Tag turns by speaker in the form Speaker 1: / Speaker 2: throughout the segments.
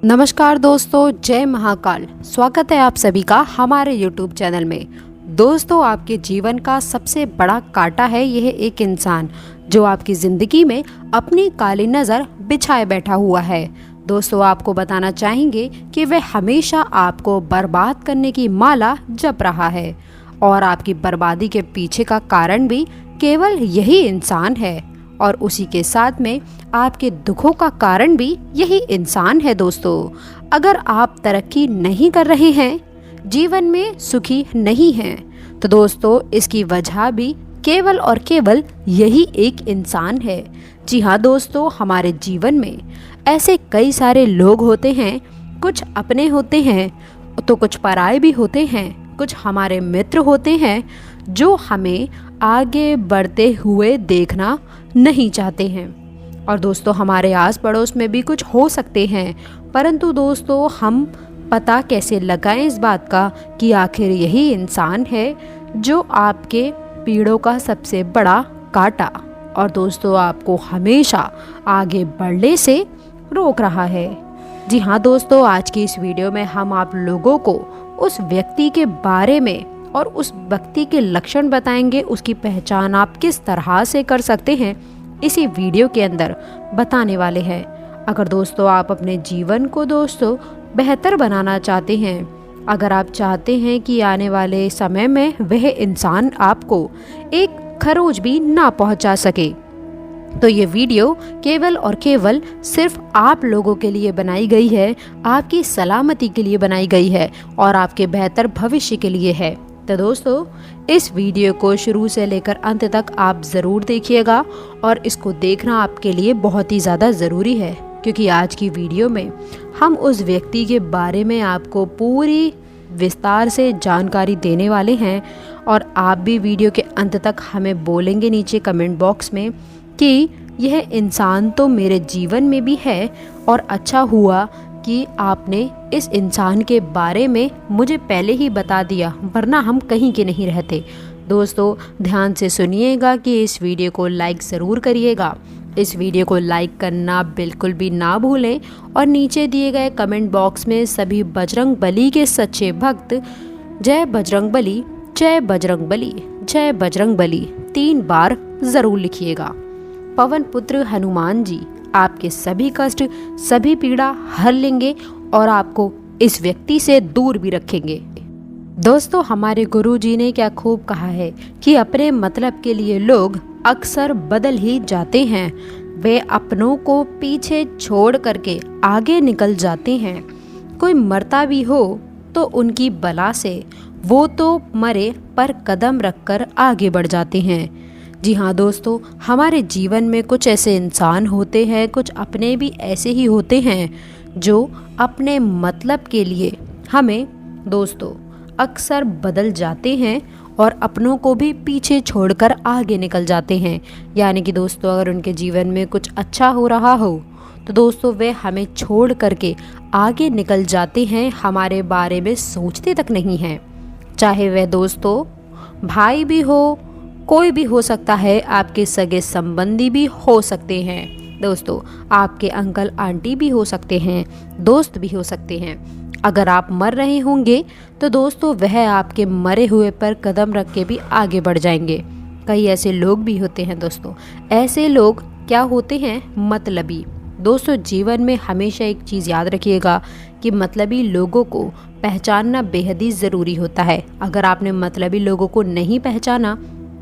Speaker 1: नमस्कार दोस्तों, जय महाकाल। स्वागत है आप सभी का हमारे YouTube चैनल में। दोस्तों, आपके जीवन का सबसे बड़ा कांटा है यह एक इंसान जो आपकी ज़िंदगी में अपनी काली नज़र बिछाए बैठा हुआ है। दोस्तों, आपको बताना चाहेंगे कि वह हमेशा आपको बर्बाद करने की माला जप रहा है और आपकी बर्बादी के पीछे का कारण भी केवल यही इंसान है और उसी के साथ में आपके दुखों का कारण भी यही इंसान है। दोस्तों, अगर आप तरक्की नहीं कर रहे हैं, जीवन में सुखी नहीं हैं, तो दोस्तों इसकी वजह भी केवल और केवल यही एक इंसान है। जी हाँ दोस्तों, हमारे जीवन में ऐसे कई सारे लोग होते हैं, कुछ अपने होते हैं तो कुछ पराये भी होते हैं, कुछ हमारे मित्र होते हैं जो हमें आगे बढ़ते हुए देखना नहीं चाहते हैं। और दोस्तों, हमारे आस पड़ोस में भी कुछ हो सकते हैं, परंतु दोस्तों हम पता कैसे लगाएं इस बात का कि आखिर यही इंसान है जो आपके पीड़ों का सबसे बड़ा कांटा और दोस्तों आपको हमेशा आगे बढ़ने से रोक रहा है। जी हाँ दोस्तों, आज की इस वीडियो में हम आप लोगों को उस व्यक्ति के बारे में और उस व्यक्ति के लक्षण बताएंगे, उसकी पहचान आप किस तरह से कर सकते हैं इसी वीडियो के अंदर बताने वाले हैं। अगर दोस्तों आप अपने जीवन को दोस्तों बेहतर बनाना चाहते हैं, अगर आप चाहते हैं कि आने वाले समय में वह इंसान आपको एक खरोच भी ना पहुंचा सके, तो ये वीडियो केवल और केवल सिर्फ आप लोगों के लिए बनाई गई है, आपकी सलामती के लिए बनाई गई है और आपके बेहतर भविष्य के लिए है। तो दोस्तों इस वीडियो को शुरू से लेकर अंत तक आप ज़रूर देखिएगा और इसको देखना आपके लिए बहुत ही ज़्यादा ज़रूरी है, क्योंकि आज की वीडियो में हम उस व्यक्ति के बारे में आपको पूरी विस्तार से जानकारी देने वाले हैं और आप भी वीडियो के अंत तक हमें बोलेंगे नीचे कमेंट बॉक्स में कि यह इंसान तो मेरे जीवन में भी है और अच्छा हुआ कि आपने इस इंसान के बारे में मुझे पहले ही बता दिया, वरना हम कहीं के नहीं रहते। दोस्तों ध्यान से सुनिएगा कि इस वीडियो को लाइक ज़रूर करिएगा, इस वीडियो को लाइक करना बिल्कुल भी ना भूलें और नीचे दिए गए कमेंट बॉक्स में सभी बजरंग बली के सच्चे भक्त जय बजरंग बली, जय बजरंग बली, जय बजरंग बली 3 बार ज़रूर लिखिएगा। पवन पुत्र हनुमान जी आपके सभी कष्ट, सभी पीड़ा हर लेंगे और आपको इस व्यक्ति से दूर भी रखेंगे। दोस्तों, हमारे गुरुजी ने क्या खूब कहा है कि अपने मतलब के लिए लोग अक्सर बदल ही जाते हैं, वे अपनों को पीछे छोड़ करके आगे निकल जाते हैं। कोई मरता भी हो तो उनकी बला से वो तो मरे पर कदम रखकर आगे बढ़ जाते हैं। जी हाँ दोस्तों, हमारे जीवन में कुछ ऐसे इंसान होते हैं, कुछ अपने भी ऐसे ही होते हैं जो अपने मतलब के लिए हमें दोस्तों अक्सर बदल जाते हैं और अपनों को भी पीछे छोड़कर आगे निकल जाते हैं। यानी कि दोस्तों अगर उनके जीवन में कुछ अच्छा हो रहा हो तो दोस्तों वे हमें छोड़ करके आगे निकल जाते हैं, हमारे बारे में सोचते तक नहीं हैं। चाहे वह दोस्तों भाई भी हो, कोई भी हो सकता है, आपके सगे संबंधी भी हो सकते हैं, दोस्तों आपके अंकल आंटी भी हो सकते हैं, दोस्त भी हो सकते हैं। अगर आप मर रहे होंगे तो दोस्तों वह आपके मरे हुए पर कदम रख के भी आगे बढ़ जाएंगे। कई ऐसे लोग भी होते हैं दोस्तों, ऐसे लोग क्या होते हैं, मतलबी। दोस्तों जीवन में हमेशा एक चीज़ याद रखिएगा कि मतलबी लोगों को पहचानना बेहद ही ज़रूरी होता है। अगर आपने मतलबी लोगों को नहीं पहचाना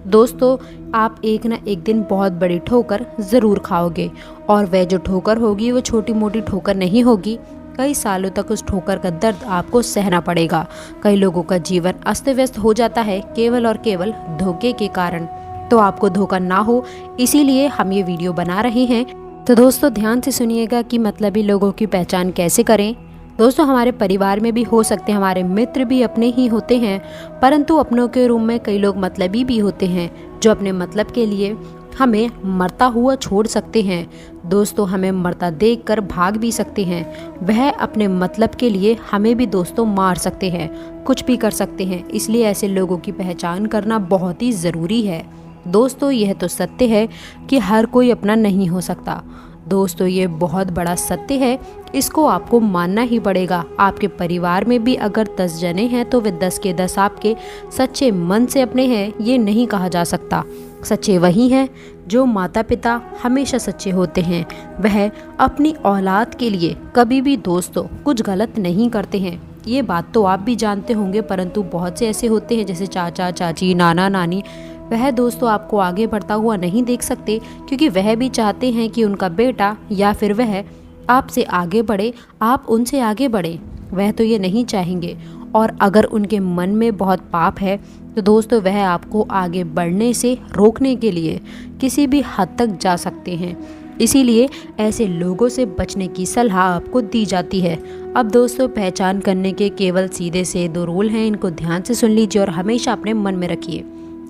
Speaker 1: दोस्तों, आप एक ना एक दिन बहुत बड़ी ठोकर ज़रूर खाओगे और वह जो ठोकर होगी वो छोटी मोटी ठोकर नहीं होगी, कई सालों तक उस ठोकर का दर्द आपको सहना पड़ेगा। कई लोगों का जीवन अस्त व्यस्त हो जाता है केवल और केवल धोखे के कारण। तो आपको धोखा ना हो इसीलिए हम ये वीडियो बना रहे हैं। तो दोस्तों ध्यान से सुनिएगा कि मतलबी लोगों की पहचान कैसे करें। दोस्तों हमारे परिवार में भी हो सकते हैं, हमारे मित्र भी अपने ही होते हैं, परंतु अपनों के रूम में कई लोग मतलबी भी होते हैं जो अपने मतलब के लिए हमें मरता हुआ छोड़ सकते हैं। दोस्तों हमें मरता देखकर भाग भी सकते हैं, वह अपने मतलब के लिए हमें भी दोस्तों मार सकते हैं, कुछ भी कर सकते हैं। इसलिए ऐसे लोगों की पहचान करना बहुत ही ज़रूरी है। दोस्तों यह तो सत्य है कि हर कोई अपना नहीं हो सकता। दोस्तों ये बहुत बड़ा सत्य है, इसको आपको मानना ही पड़ेगा। आपके परिवार में भी अगर 10 जने हैं तो वे 10 के 10 आपके सच्चे मन से अपने हैं, ये नहीं कहा जा सकता। सच्चे वही हैं जो माता पिता हमेशा सच्चे होते हैं। वह अपनी औलाद के लिए कभी भी दोस्तों कुछ गलत नहीं करते हैं। ये बात तो आप भी जानते होंगे, परंतु बहुत से ऐसे होते हैं जैसे चाचा चाची नाना नानी, वह दोस्तों आपको आगे बढ़ता हुआ नहीं देख सकते, क्योंकि वह भी चाहते हैं कि उनका बेटा या फिर वह आपसे आगे बढ़े, आप उनसे आगे बढ़े। वह तो ये नहीं चाहेंगे, और अगर उनके मन में बहुत पाप है तो दोस्तों वह आपको आगे बढ़ने से रोकने के लिए किसी भी हद तक जा सकते हैं। इसीलिए ऐसे लोगों से बचने की सलाह आपको दी जाती है। अब दोस्तों पहचान करने के केवल सीधे से 2 रूल हैं, इनको ध्यान से सुन लीजिए और हमेशा अपने मन में रखिए।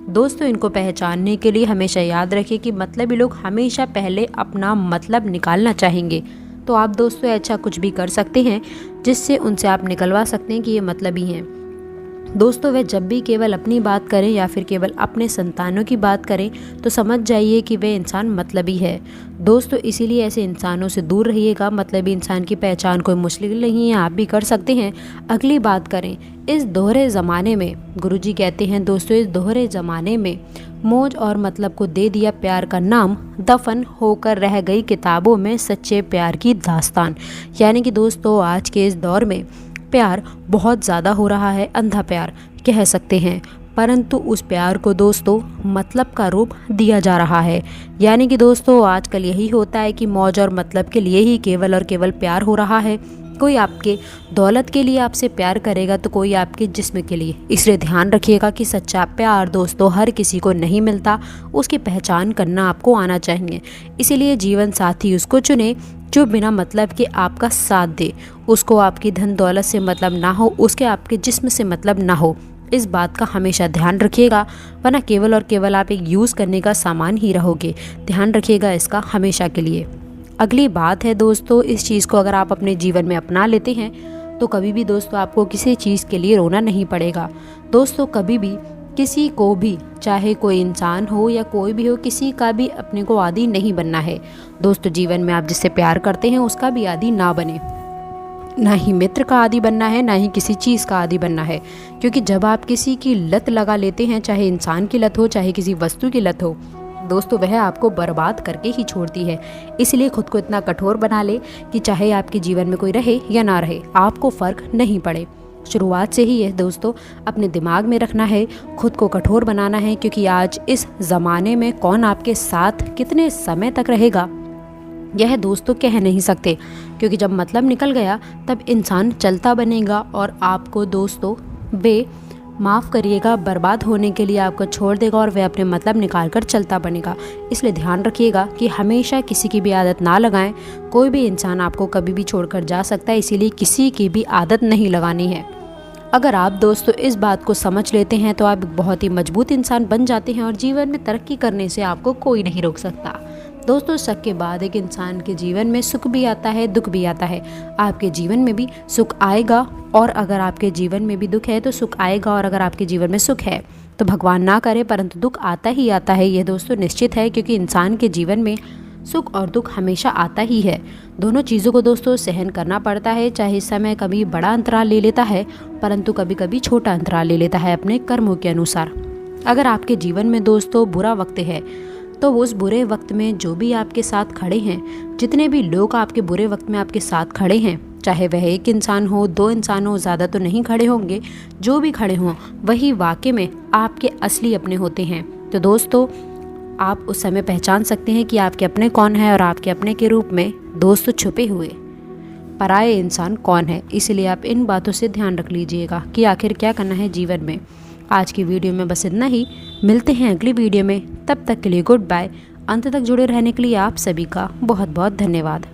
Speaker 1: दोस्तों इनको पहचानने के लिए हमेशा याद रखिए कि मतलबी लोग हमेशा पहले अपना मतलब निकालना चाहेंगे। तो आप दोस्तों ऐसा कुछ भी कर सकते हैं जिससे उनसे आप निकलवा सकते हैं कि ये मतलबी हैं। दोस्तों वे जब भी केवल अपनी बात करें या फिर केवल अपने संतानों की बात करें तो समझ जाइए कि वे इंसान मतलबी है। दोस्तों इसीलिए ऐसे इंसानों से दूर रहिएगा। मतलबी इंसान की पहचान कोई मुश्किल नहीं है, आप भी कर सकते हैं। अगली बात करें, इस दोहरे ज़माने में गुरुजी कहते हैं दोस्तों, इस दोहरे ज़माने में मौज और मतलब को दे दिया प्यार का नाम, दफन होकर रह गई किताबों में सच्चे प्यार की दास्तान। यानी कि दोस्तों आज के इस दौर में प्यार बहुत ज़्यादा हो रहा है, अंधा प्यार कह सकते हैं, परंतु उस प्यार को दोस्तों मतलब का रूप दिया जा रहा है। यानी कि दोस्तों आजकल यही होता है कि मौज और मतलब के लिए ही केवल और केवल प्यार हो रहा है। कोई आपके दौलत के लिए आपसे प्यार करेगा तो कोई आपके जिस्म के लिए। इसलिए ध्यान रखिएगा कि सच्चा प्यार दोस्तों हर किसी को नहीं मिलता, उसकी पहचान करना आपको आना चाहिए। इसीलिए जीवन साथी उसको चुने जो बिना मतलब के आपका साथ दे, उसको आपकी धन दौलत से मतलब ना हो, उसके आपके जिस्म से मतलब ना हो। इस बात का हमेशा ध्यान रखिएगा, वरना केवल और केवल आप एक यूज़ करने का सामान ही रहोगे। ध्यान रखिएगा इसका हमेशा के लिए। अगली बात है दोस्तों, इस चीज़ को अगर आप अपने जीवन में अपना लेते हैं तो कभी भी दोस्तों आपको किसी चीज़ के लिए रोना नहीं पड़ेगा। दोस्तों कभी भी किसी को भी, चाहे कोई इंसान हो या कोई भी हो, किसी का भी अपने को आदी नहीं बनना है। दोस्तों जीवन में आप जिससे प्यार करते हैं उसका भी आदी ना बने, ना ही मित्र का आदी बनना है, ना ही किसी चीज़ का आदी बनना है। क्योंकि जब आप किसी की लत लगा लेते हैं, चाहे इंसान की लत हो चाहे किसी वस्तु की लत हो, दोस्तों वह आपको बर्बाद करके ही छोड़ती है। इसलिए खुद को इतना कठोर बना ले कि चाहे आपके जीवन में कोई रहे या ना रहे, आपको फ़र्क नहीं पड़े। शुरुआत से ही यह दोस्तों अपने दिमाग में रखना है, खुद को कठोर बनाना है, क्योंकि आज इस ज़माने में कौन आपके साथ कितने समय तक रहेगा यह दोस्तों कह नहीं सकते। क्योंकि जब मतलब निकल गया तब इंसान चलता बनेगा और आपको दोस्तों माफ़ करिएगा बर्बाद होने के लिए आपको छोड़ देगा और वह अपने मतलब निकाल कर चलता बनेगा। इसलिए ध्यान रखिएगा कि हमेशा किसी की भी आदत ना लगाएं। कोई भी इंसान आपको कभी भी छोड़कर जा सकता है, इसीलिए किसी की भी आदत नहीं लगानी है। अगर आप दोस्तों इस बात को समझ लेते हैं तो आप बहुत ही मजबूत इंसान बन जाते हैं और जीवन में तरक्की करने से आपको कोई नहीं रोक सकता। दोस्तों शक के बाद एक इंसान के जीवन में सुख भी आता है, दुख भी आता है। आपके जीवन में भी सुख आएगा और अगर आपके जीवन में भी दुख है तो सुख आएगा, और अगर आपके जीवन में सुख है तो भगवान ना करे परंतु दुख आता ही आता है। यह दोस्तों निश्चित है, क्योंकि इंसान के जीवन में सुख और दुख हमेशा आता ही है। दोनों चीज़ों को दोस्तों सहन करना पड़ता है। चाहे इस समय कभी बड़ा अंतराल ले लेता है परंतु कभी कभी छोटा अंतराल ले लेता है अपने कर्मों के अनुसार। अगर आपके जीवन में दोस्तों बुरा वक्त है तो उस बुरे वक्त में जो भी आपके साथ खड़े हैं, जितने भी लोग आपके बुरे वक्त में आपके साथ खड़े हैं, चाहे वह एक इंसान हो, 2 इंसान हो, ज़्यादा तो नहीं खड़े होंगे, जो भी खड़े हों वही वाकई में आपके असली अपने होते हैं। तो दोस्तों आप उस समय पहचान सकते हैं कि आपके अपने कौन है और आपके अपने के रूप में दोस्तों छुपे हुए पराये इंसान कौन है। इसलिए आप इन बातों से ध्यान रख लीजिएगा कि आखिर क्या करना है जीवन में। आज की वीडियो में बस इतना ही, मिलते हैं अगली वीडियो में, तब तक के लिए गुड बाय। अंत तक जुड़े रहने के लिए आप सभी का बहुत बहुत धन्यवाद।